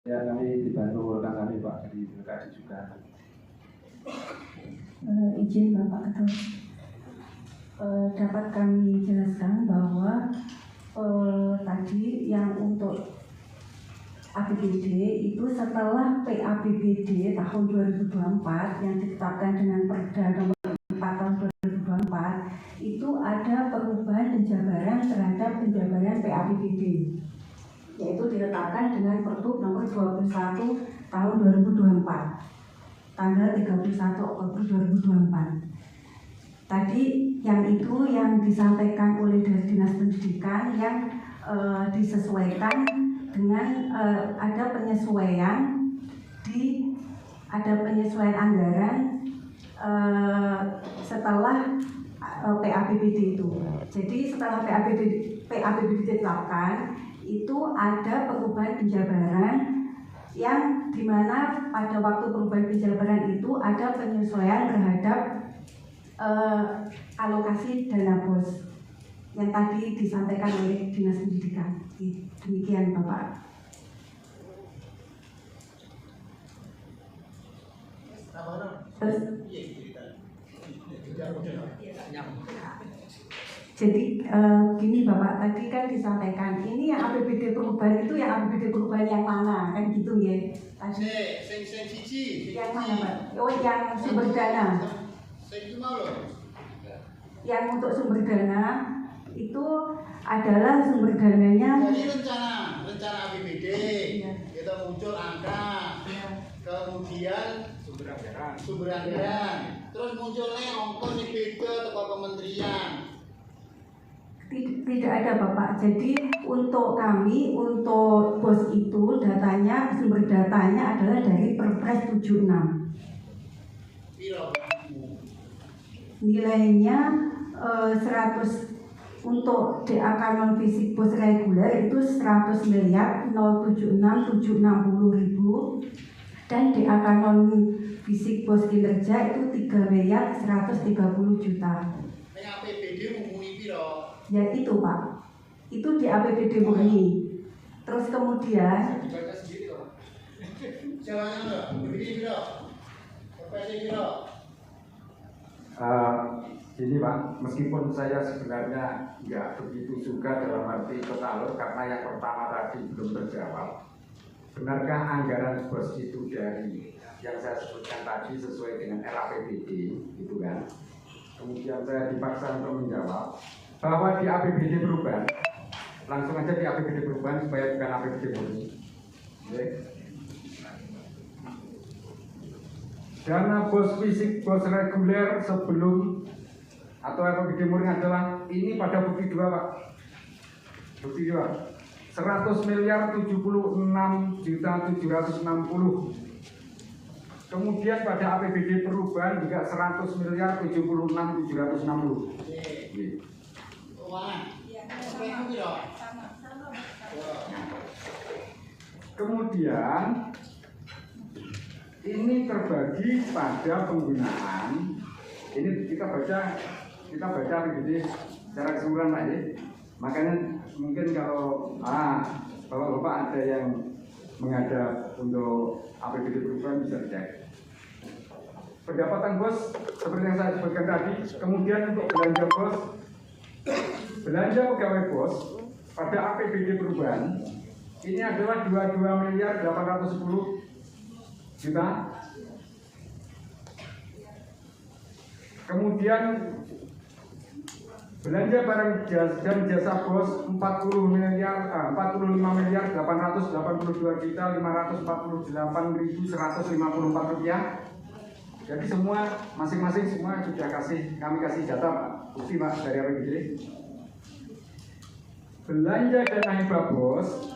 Ya, kami dibantu rekan kami Pak dari BKD juga. Izin Bapak Ketua, dapat kami jelaskan bahwa tadi yang untuk APBD itu setelah PAPBD tahun 2024 yang ditetapkan dengan Perda nomor 4 tahun 2024 itu ada perubahan penjabaran terhadap penjabaran PAPBD, yaitu diletakkan dengan Pergub nomor 21 tahun 2024 tanggal 31 Oktober 2024. Tadi yang itu yang disampaikan oleh dari Dinas Pendidikan yang disesuaikan dengan ada penyesuaian anggaran setelah PAPBD itu. Jadi setelah PAPBD ditetapkan itu ada perubahan penjabaran yang dimana pada waktu perubahan penjabaran itu ada penyesuaian terhadap alokasi dana BOS yang tadi disampaikan oleh Dinas Pendidikan. Demikian Bapak. Terus, jadi gini Bapak, tadi kan disampaikan ini yang APBD perubahan itu yang APBD perubahan yang mana kan gitu ya tadi. Yang mana Pak? Oh yang sumber dana. Yang untuk sumber dana itu adalah sumber dananya. Jadi rencana APBD ya. Kita muncul angka, ya. Kemudian sumber anggaran, terus munculnya ongkos IPK atau kementerian. Tidak ada Bapak. Jadi untuk kami, untuk BOS itu datanya, sumber datanya adalah dari Perpres 76. Nilainya 100 untuk DAK non fisik BOS reguler itu 100 miliar 076.760.000 dan DAK non fisik BOS kinerja itu 3 miliar 130 juta. APBD murni piro? Ya itu Pak, itu di APBD murni. Terus kemudian dibaca sendiri loh. Jawabannya loh, begini piro? Profesi piro? Ini Pak, meskipun saya sebenarnya nggak begitu suka dalam arti total karena yang pertama tadi belum terjawab. Benarkah anggaran BOS itu dari yang saya sebutkan tadi sesuai dengan RAPBD, gitu kan? Kemudian saya dipaksa untuk menjawab bahwa di APBD perubahan, langsung aja di APBD perubahan supaya bukan APBD murni. Dana BOS fisik, BOS reguler sebelum atau APBD murni adalah ini pada bukti 2 Pak. Bukti 2 100 miliar 76.760. Kemudian pada APBD perubahan juga 100 miliar 76.760. Kemudian ini terbagi pada penggunaan. Ini kita baca APBD secara keseluruhan Pak ya. Makanya mungkin kalau Bapak-bapak ada yang menghadap untuk APBD perubahan bisa dicek. Pendapatan BOS seperti yang saya sebutkan tadi. Kemudian untuk belanja BOS, belanja pegawai BOS pada APBD perubahan ini adalah 22 miliar 810 juta. Kemudian belanja barang dan jasa BOS 45 miliar 882 juta 548.154 rupiah. Jadi semua masing-masing semua sudah kami kasih data Pak, bukti Pak dari APBD. Belanja dana hibah BOS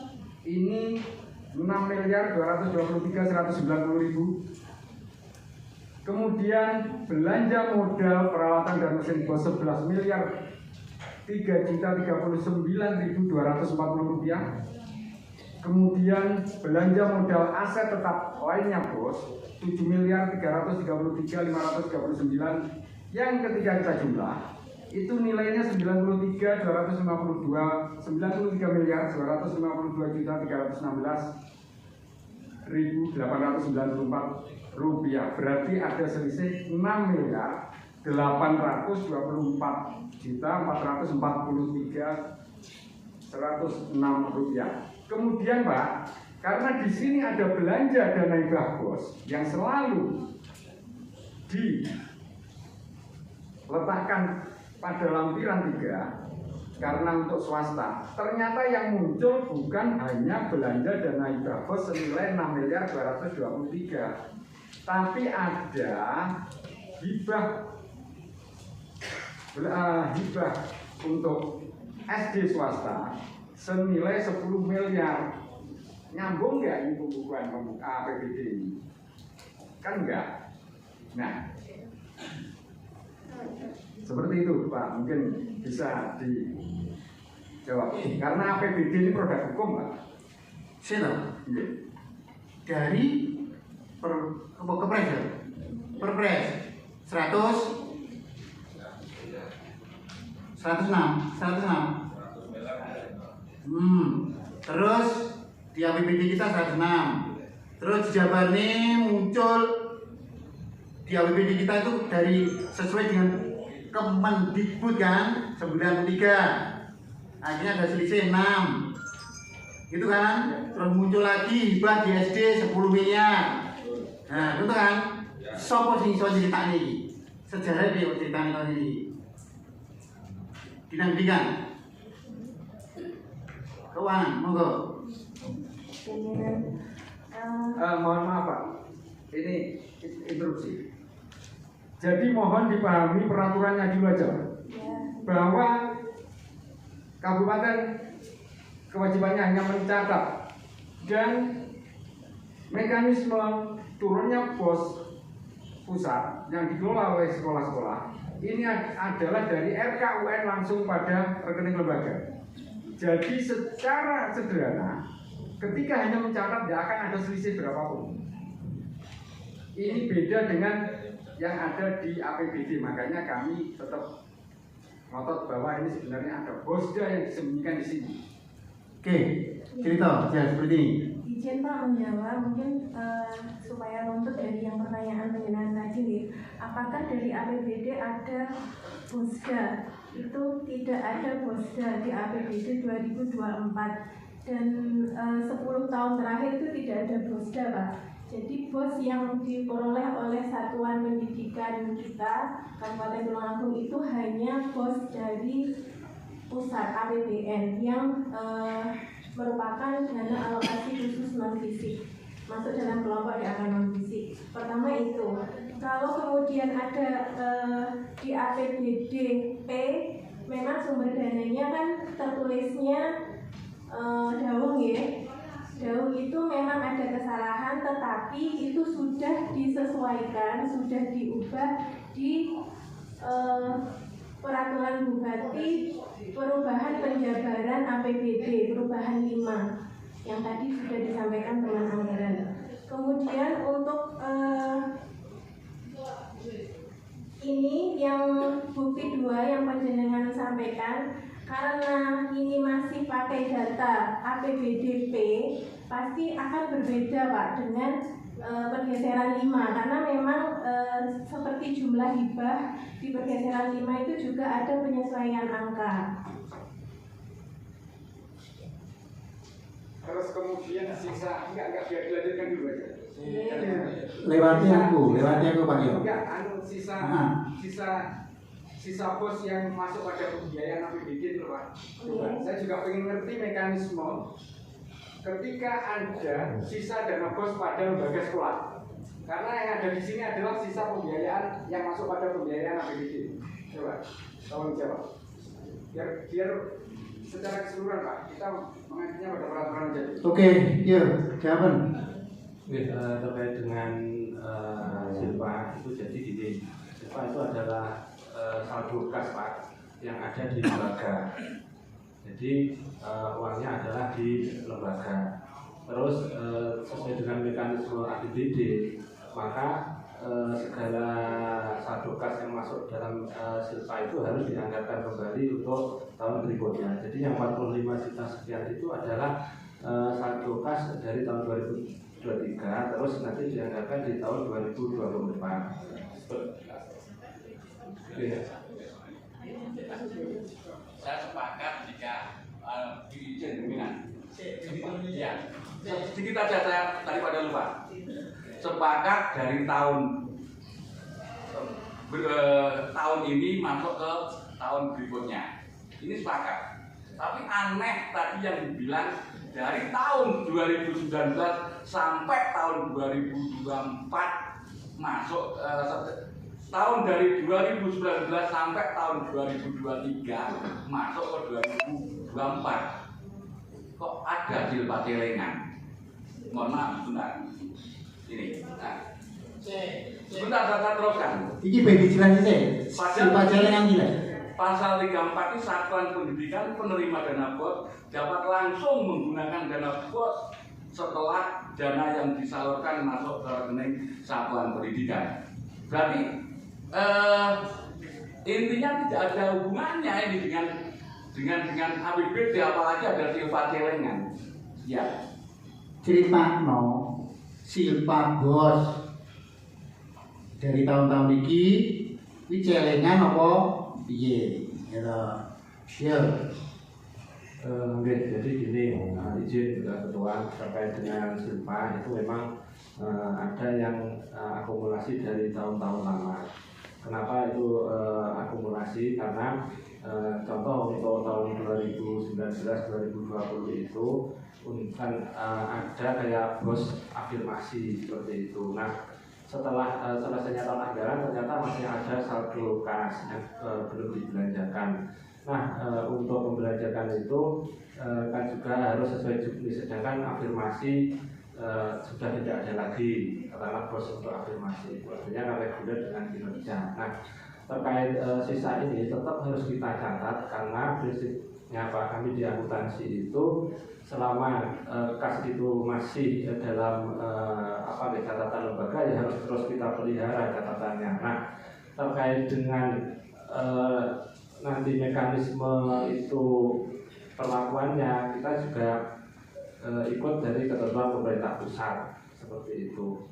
ini 6 miliar 223.190.000. Kemudian belanja modal peralatan dan mesin BOS 11 miliar 3.039.240 rupiah. Kemudian belanja modal aset tetap lainnya BOS 7 miliar 333.539 yang ketika kita jumlah itu nilainya 93 miliar 252 juta 316 rupiah. Berarti ada selisih 6.824.443.106 rupiah. Kemudian Pak, karena di sini ada belanja dana hibah bos yang selalu diletakkan pada lampiran 3 karena untuk swasta, ternyata yang muncul bukan hanya belanja dana hibah bos senilai 6.223, tapi ada hibah untuk SD swasta senilai 10 miliar. Nyambung nggak ini pembukuan APBD ini? Kan enggak. Nah, seperti itu Pak, mungkin bisa dijawab. Karena APBD ini produk hukum Pak. Saya dari Perpres 106. Terus di APBD kita 106. Terus jawabannya muncul di APBD kita itu dari sesuai dengan Kemendikbud kan 93. Akhirnya ada selisih 6. Gitu kan? Terus muncul lagi hibah di SD 10 miliar. Nah, itu kan sopo sing iso ceritane iki? Sejarah dia ceritane kok iki. Dinamika. Keuangan, monggo. Mohon maaf Pak, ini interupsi. Jadi mohon dipahami peraturannya dulu aja, bahwa kabupaten kewajibannya hanya mencatat dan mekanisme turunnya bos pusat yang dikelola oleh sekolah-sekolah ini adalah dari RKUN langsung pada rekening lembaga. Jadi secara sederhana, ketika hanya mencatat tidak akan ada selisih berapapun. Ini beda dengan yang ada di APBD, makanya kami tetap ngotot bahwa ini sebenarnya ada bosda yang disembunyikan di sini. Oke, cerita ya seperti ini. Izin Pak menjawab, mungkin supaya runtut dari yang pertanyaan mengenai tadi nih, apakah dari APBD ada bosda? Itu tidak ada bosda di APBD 2024 dan 10 tahun terakhir itu tidak ada bosda Pak. Jadi bos yang diperoleh oleh satuan pendidikan kita Kabupaten Tulungagung itu hanya bos dari pusat APBN yang merupakan dana alokasi khusus non fisik, masuk dalam kelompok DAK non fisik. Pertama itu, kalau kemudian ada di APBD P, memang sumber dananya kan tertulisnya Daung ya. Daung itu memang ada kesalahan, tetapi itu sudah disesuaikan, sudah diubah di Peraturan Bupati Perubahan Penjabaran APBD Perubahan 5 yang tadi sudah disampaikan teman anggaran. Kemudian untuk ini yang bukti 2 yang panjenengan sampaikan, karena ini masih pakai data APBDP, pasti akan berbeda Pak dengan pergeseran 5, karena memang seperti jumlah hibah di pergeseran 5 itu juga ada penyesuaian angka. Terus kemudian sisa enggak biar dilanjutkan dulu aja. Lewati aku Pak Yo. Enggak, sisa bos yang masuk pada pembiayaan APBD itu Pak. Saya juga ingin ngerti mekanisme ketika ada sisa dana bos pada lembaga sekolah. Karena yang ada di sini adalah sisa pembiayaan yang masuk pada pembiayaan APBD. Coba, tolong jawab. Biar secara keseluruhan Pak, kita mengajunya pada peraturan jadi. Oke, yuk, jawaban. Terkait dengan silpa itu jadi gini, silpa itu adalah saldo kas Pak yang ada di lembaga. Jadi uangnya adalah di lembaga. Terus sesuai dengan mekanisme APBD, maka segala saldo kas yang masuk dalam silpa itu harus dianggarkan kembali untuk tahun berikutnya. Jadi yang 45 juta sekian itu adalah saldo kas dari tahun 2023 2023, terus nanti dianggarkan di tahun 2024. Saya sepakat jika diizin pimpinan. Ya, sedikit aja saya daripada lupa. Sepakat dari tahun ini masuk ke tahun berikutnya. Ini sepakat. Tapi aneh tadi yang dibilang dari tahun 2019 sampai tahun 2024 masuk tahun dari 2019 sampai tahun 2023 masuk ke 2024. Kok ada silpa celengan? Mohon maaf sebentar. Ini. Nah. Sebentar saya teruskan. Iki bagi jelas sih. Silpa celengan gila. Pasal 34 ini satuan pendidikan penerima dana BOS dapat langsung menggunakan dana BOS setelah dana yang disalurkan masuk ke rekening satuan pendidikan. Berarti intinya tidak ada hubungannya ini dengan APBD, apalagi ada silpa celengan. Ya. Cerita no silpa BOS dari tahun-tahun ini celengan apa piye gitu. Ya. Jadi gini, izin ketua terkait dengan silpa itu memang ada yang akumulasi dari tahun-tahun lama. Kenapa itu akumulasi? Karena contoh untuk tahun 2019-2020 itu kan ada kayak BOS afirmasi seperti itu. Nah, setelah selesainya tahun anggaran ternyata masih ada saldo kas yang belum dibelanjakan. Nah, untuk membelanjakan itu kan juga harus sesuai juknis, sedangkan afirmasi sudah tidak ada lagi katakanlah BOS untuk afirmasi, artinya kan reguler dengan kinerja. Nah, terkait sisa ini tetap harus kita catat karena prinsipnya Pak, kami di akuntansi itu selama kas itu masih dalam catatan lembaga ya harus terus kita pelihara catatannya. Nah, terkait dengan nanti mekanisme itu perlakuannya kita juga ikut dari ketentuan pemerintah pusat seperti itu.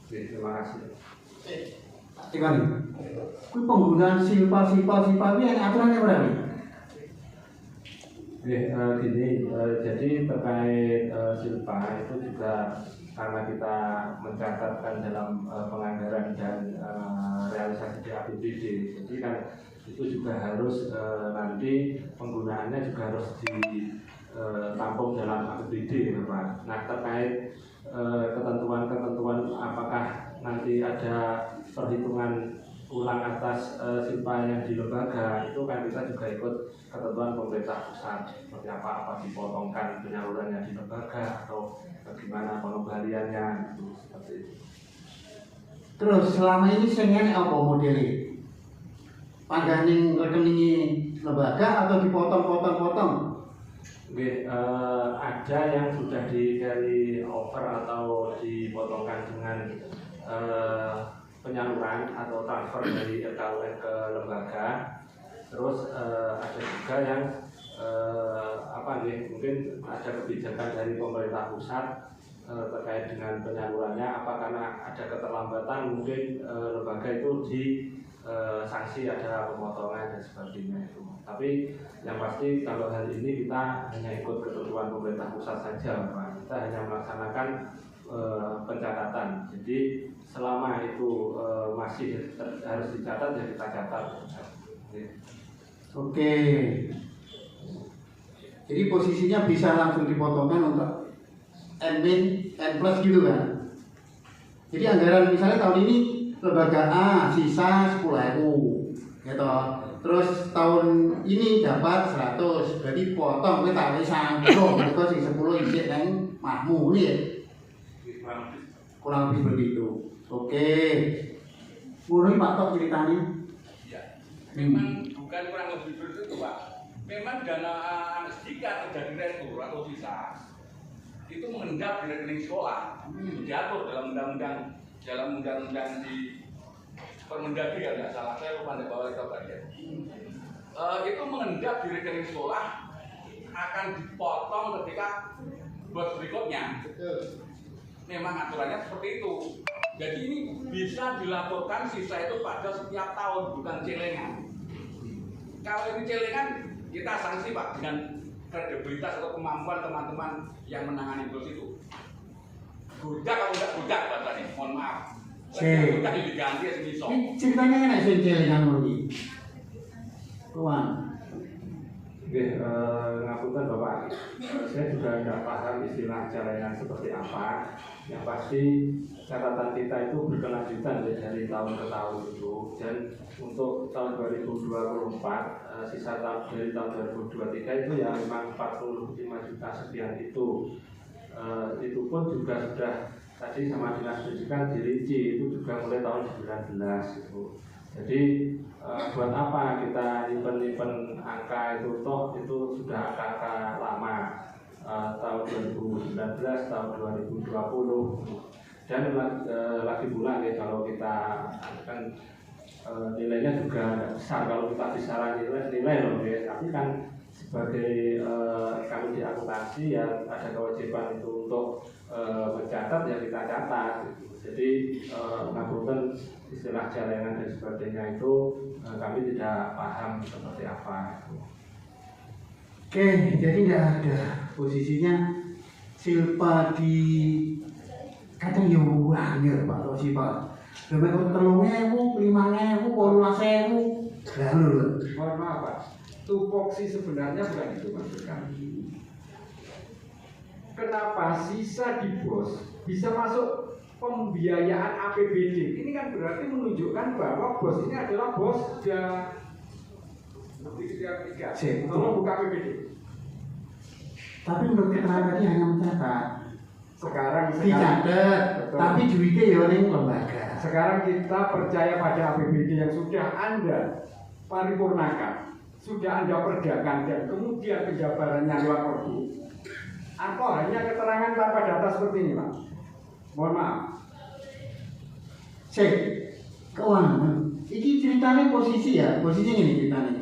Oke, terima kasih. Ikan, kui penggunaan silpa ini yang aturannya berapa? Gini, jadi terkait silpa itu juga karena kita mencatatkan dalam penganggaran dan realisasi di APBD, jadi kan itu juga harus nanti penggunaannya juga harus ditampung dalam APBD, Pak. Nah, terkait ketentuan-ketentuan apakah nanti ada perhitungan ulang atas silpa yang di lembaga, itu kan kita juga ikut ketentuan pemerintah pusat seperti apa dipotongkan penyalurannya di lembaga atau bagaimana pengembaliannya gitu, seperti itu. Terus selama ini sengen apa modelnya? Pangganing rekening lembaga atau dipotong-potong-potong? Ada yang sudah di carry over atau dipotongkan dengan penyaluran atau transfer dari RKUN ke lembaga. Terus ada juga yang mungkin ada kebijakan dari pemerintah pusat terkait dengan penyalurannya, apa karena ada keterlambatan mungkin lembaga itu di sanksi ada pemotongan dan sebagainya itu. Tapi yang pasti kalau hari ini kita hanya ikut ketentuan pemerintah pusat saja, Pak. Kita hanya melaksanakan pencatatan. Jadi selama itu masih harus dicatat ya kita catat. Oke. Jadi posisinya bisa langsung dipotongkan untuk N plus gitu kan. Jadi anggaran misalnya tahun ini lembaga A sisa 10.000 gitu. Terus tahun ini dapat 100, berarti potong kowe tak wis 90, mergo sing 10 isih nang mahmu nih ya. Kurang lebih begitu. Oke. Ngono iki Pak tok ceritanya. Ya. Memang bukan kurang lebih begitu, Pak. Memang dana jika terjadi retur atau sisa itu mengendap di rekening sekolah, diatur dalam undang-undang di Permendagri kalau nggak salah, saya lupa di bawah itu bagian. Itu mengendap di rekening sekolah akan dipotong ketika buat berikutnya. memang aturannya seperti itu. Jadi ini bisa dilaporkan sisa itu pada setiap tahun, bukan celengan. Kalau ini celengan, kita sanksi Pak dengan kredibilitas atau kemampuan teman-teman yang menangani bos itu. Budak atau tidak budak bahasanya, mohon maaf. Budak ini diganti ya semisal. Ini ceritanya enak sih celengan lagi. Tuan. Oke, ngapunten Bapak, saya juga tidak paham istilah celengan seperti apa. Yang pasti catatan kita itu berkelanjutan dari tahun ke tahun itu. Dan untuk tahun 2024, sisa tahun dari tahun 2023 itu ya memang 45 juta sekian itu. Itu pun juga sudah tadi sama Dinas Pendidikan dirinci, itu juga mulai tahun 19 itu. Jadi buat apa kita nyimpen angka itu, toh itu sudah angka lama, tahun 2019, tahun 2020. Dan lagi pula ya, kalau kita kan nilainya juga besar kalau kita bicara nilai loh ya, tapi kan sebagai kami di akuntansi ya ada kewajiban itu untuk mencatat ya kita catat gitu. Jadi ngapunten istilah celengan dan sebagainya itu kami tidak paham seperti apa itu. Oke, jadi tidak ada posisinya silpa di kadang ya angel Pak Tosi Pak. Sampai ke 3.000, 5.000, 18.000. Lalu Mohon maaf Pak, tupoksi sebenarnya bukan itu maksud kami. Kenapa sisa di BOS bisa masuk pembiayaan APBD? Ini kan berarti menunjukkan bahwa BOS ini adalah BOS dan tiga. Tolong buka APBD. tapi menurut keterangan tadi hanya mencatat. Sekarang Dicatat, betul. tapi duitnya ya ning lembaga. Sekarang kita percaya pada APBD yang sudah Anda paripurnakan, sudah Anda perdagangkan, dan kemudian penjabarannya lewat Perbu. Atau hanya keterangan tanpa data seperti ini, Pak? Mohon maaf. Cek keuangan. Ini ceritanya posisi ya, posisinya ini ceritanya.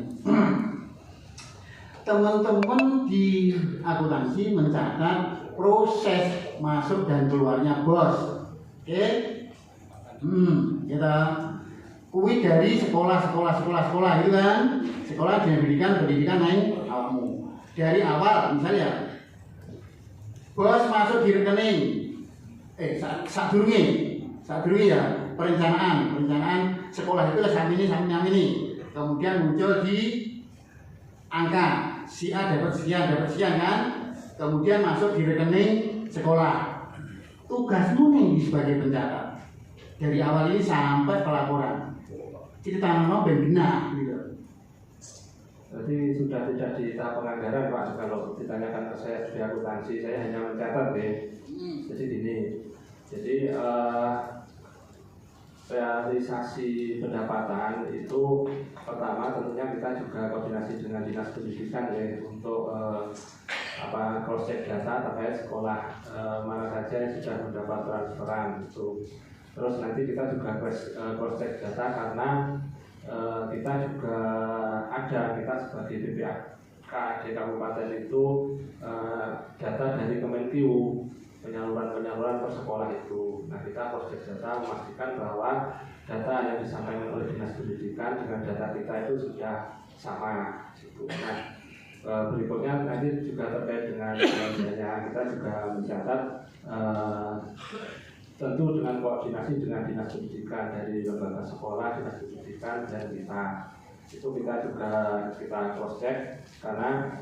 Teman-teman di akuntansi mencatat proses masuk dan keluarnya BOS. Oke? Kita kuwi dari sekolah itu kan. Sekolah pendidikan naik awakmu. Dari awal misalnya BOS masuk di rekening. Sadurunge ya, perencanaan sekolah itu sampai ini. Kemudian muncul di angka si A dapat sekian kan. Kemudian masuk di rekening sekolah. Tugasmu nih sebagai pencatat dari awal ini sampai pelaporan. Cerita ben benar gitu. Jadi sudah tidak di tahap penganggaran Pak. Kalau ditanyakan ke saya di akuntansi, saya hanya mencatat deh. Jadi gini, jadi realisasi pendapatan itu pertama tentunya kita juga koordinasi dengan Dinas Pendidikan ya untuk cross check data terkait sekolah mana saja yang sudah mendapat transferan itu. Terus nanti kita juga cross check data karena kita juga kita sebagai BPK di kabupaten itu data dari Kemenkeu penyaluran per sekolah itu. Nah kita cross check data memastikan bahwa data yang disampaikan oleh Dinas Pendidikan dengan data kita itu sudah sama. Gitu. Nah berikutnya nanti juga terkait dengan belanjanya kita juga mencatat tentu dengan koordinasi dengan Dinas Pendidikan dari lembaga sekolah, Dinas Pendidikan dan kita cross check karena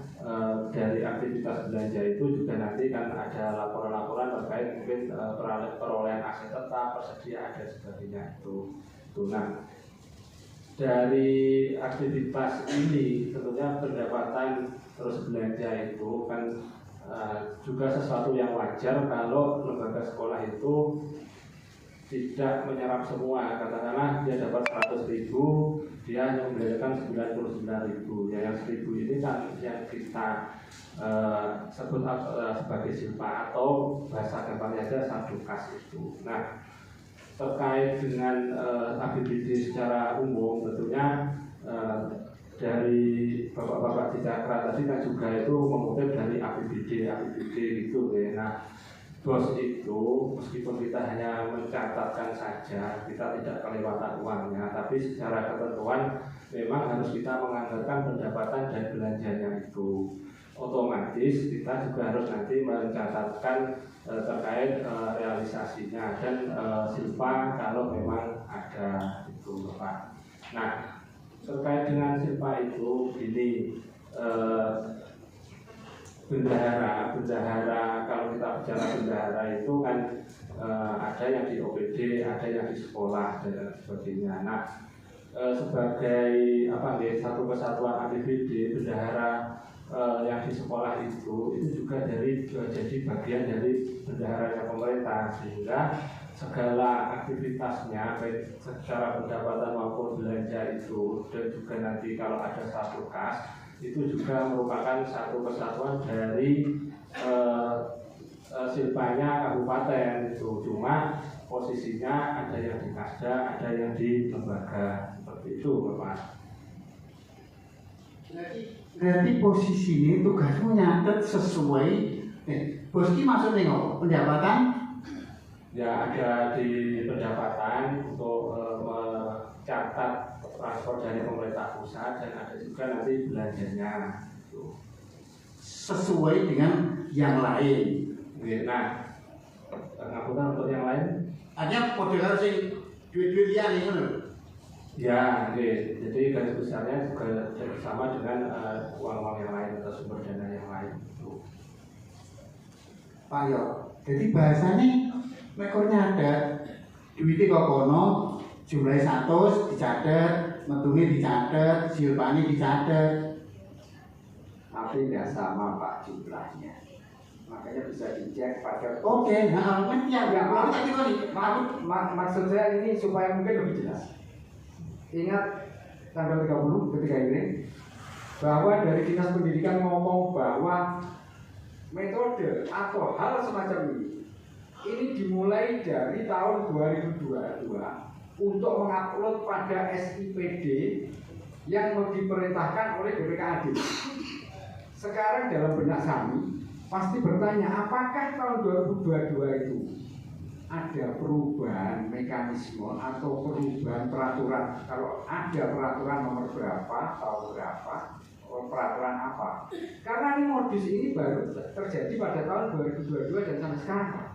dari aktivitas belanja itu juga nanti kan ada laporan-laporan terkait mungkin perolehan aset tetap, persediaan dan sebagainya itu. Nah dari aktivitas ini tentunya pendapatan terus belanja itu kan juga sesuatu yang wajar kalau lembaga sekolah itu tidak menyerap semua. Katakanlah dia dapat 100.000, dia hanya membelanjakan 99.000. Ya, yang 1.000 ini kan yang kita sebut sebagai silpa atau bahasa gampangnya aja saldo kas itu. Nah terkait dengan APBD secara umum tentunya dari bapak-bapak di Cakra tadi kan juga itu mengutip dari APBD gitu ya. Nah bos itu meskipun kita hanya mencatatkan saja, kita tidak kelewatan uangnya, tapi secara ketentuan memang harus kita menganggarkan pendapatan dan belanjanya itu. Otomatis kita juga harus nanti mencatatkan terkait realisasinya dan silpa kalau memang ada itu Pak. Nah, terkait dengan silpa itu ini bendahara kalau kita bicara bendahara itu kan ada yang di OPD, ada yang di sekolah dan sebagainya. Nah, sebagai satu kesatuan APBD bendahara yang di sekolah itu juga jadi bagian dari bendaharanya pemerintah, sehingga segala aktivitasnya baik secara pendapatan maupun belanja itu, dan juga nanti kalau ada satu kas itu juga merupakan satu kesatuan dari silpanya kabupaten itu. Cuma posisinya ada yang di kasda, ada yang di lembaga, seperti itu Bapak. Berarti posisinya tugasmu nyatet sesuai bos ki maksudnya nggak pendapatan? Ya, ada di pendapatan untuk mencatat transfer dari pemerintah pusat, dan ada juga nanti belanjanya gitu. Sesuai dengan yang lain. Nah, ngapunten untuk yang lain? Artinya kode harus sing duit-duit liyan iki lho. Ya, jadi garis besarnya juga sama dengan uang-uang yang lain atau sumber dana yang lain. Pak yo, jadi bahasanya mekor nyatet duitnya kok kono, jumlahnya 100 dicatet, metune dicatet, silpane dicatet. Tapi nggak sama Pak jumlahnya, makanya bisa dicek pada. Oke, nah kan tiap Ya, maksud maksud saya ini supaya mungkin lebih jelas. Ingat tanggal 30 ketika ini bahwa dari Dinas Pendidikan ngomong bahwa metode atau hal semacam ini dimulai dari tahun 2022 untuk mengupload pada SIPD yang diperintahkan oleh BPKAD. Sekarang dalam benak kami pasti bertanya, apakah tahun 2022 itu ada perubahan mekanisme atau perubahan peraturan? Kalau ada peraturan nomor berapa, tahun berapa, peraturan apa? Karena ini modus ini baru terjadi pada tahun 2022 dan sampai sekarang.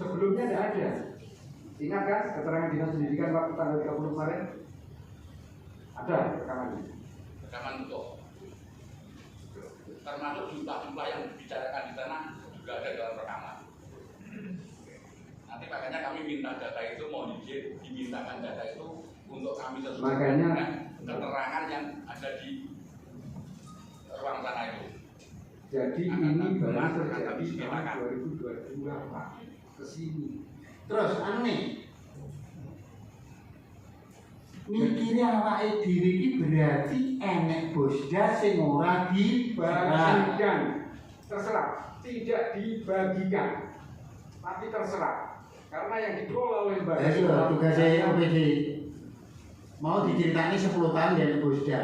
Sebelumnya tidak ada. Ingat kan keterangan Dinas Pendidikan waktu tanggal 30 kemarin? Ada rekamannya. Rekaman betul. Termasuk jumlah-jumlah yang dibicarakan di sana juga ada dalam rekaman. Nanti makanya kami minta data itu, mohon izin dimintakan data itu untuk kami sesuaikan dengan keterangan yang ada di ruang sana itu. Jadi ini baru terjadi tahun 2022 Pak, kesini. terus anu nih. Mikirnya awake dhewe iki berarti enek bosda sing ora Dibagikan, terserah, tidak dibagikan, tapi terserah, karena yang dikelola oleh Mbak. Ya sudah, tugasnya OPD mau diceritani 10 tahun dari bosda.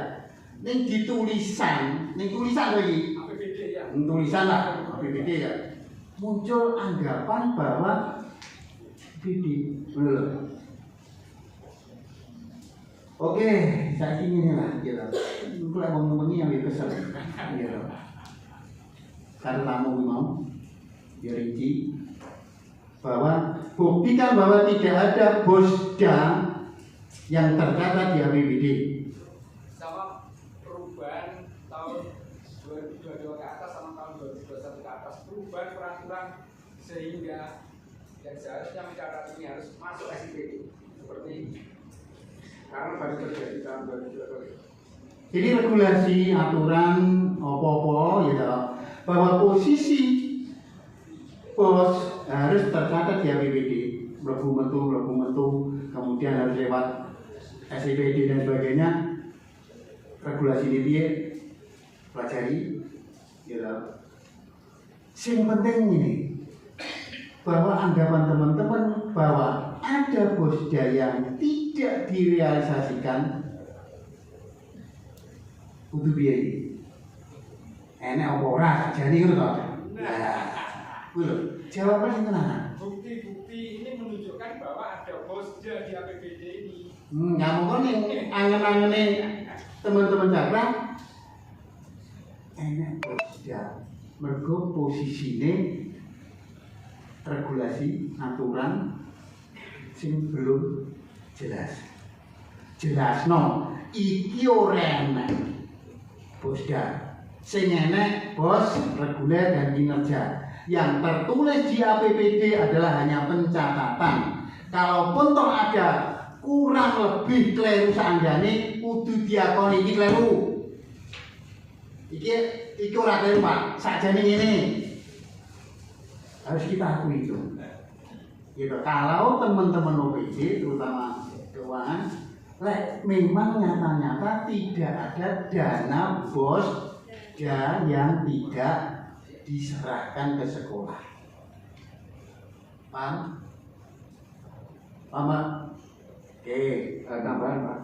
Ning tulisan lagi. APBD ya. Tulisan lah, APBD ya. Muncul anggapan bahwa BD belum. Oke, saya ingin lah, gitu. Untuk ngomong-ngomongnya yang kesel, gitu. Karena tamu mau, ya rinci, bahwa buktikan bahwa tidak ada bosda yang tercatat di APBD. Sama perubahan tahun 2022 ke atas sama tahun 2021 ke atas, perubahan peraturan sehingga yang seharusnya mencatat ini harus masuk SIPD seperti ini. Karena baru terjadi tahun 2022. Jadi regulasi aturan apa-apa ya bahwa posisi bos harus tercatat di APBD, mlebu metu, kemudian harus lewat SIPD dan sebagainya. Regulasi ini piye? Pelajari, ya. Yang penting ini bahwa anggapan teman-teman bahwa ada bosda yang tidak direalisasikan kudu piye iki? Enek apa ora sajane ngono to? Nah, jawabannya tenang. Bukti-bukti ini menunjukkan bahwa ada bosnya di APBD ini. Nyamuk nih, angen-angene teman-teman Jakra enak bosnya. Mergo posisine regulasi aturan sing belum jelas. Jelasno iki ora enak bosda. Sing enak bos reguler dan kinerja. Yang tertulis di APBD adalah hanya pencatatan. Kalaupun toh ada kurang lebih kleru sanggane kudu diakoni iki kleru. Iki ora kleru, Pak. Sakjane ngene. Harus kita akui itu. Gitu. Kalau teman-teman OPD terutama keuangan memang nyata-nyata tidak ada dana bos yang tidak diserahkan ke sekolah. Paham? Paham, Pak? Oke, Tambahan Pak,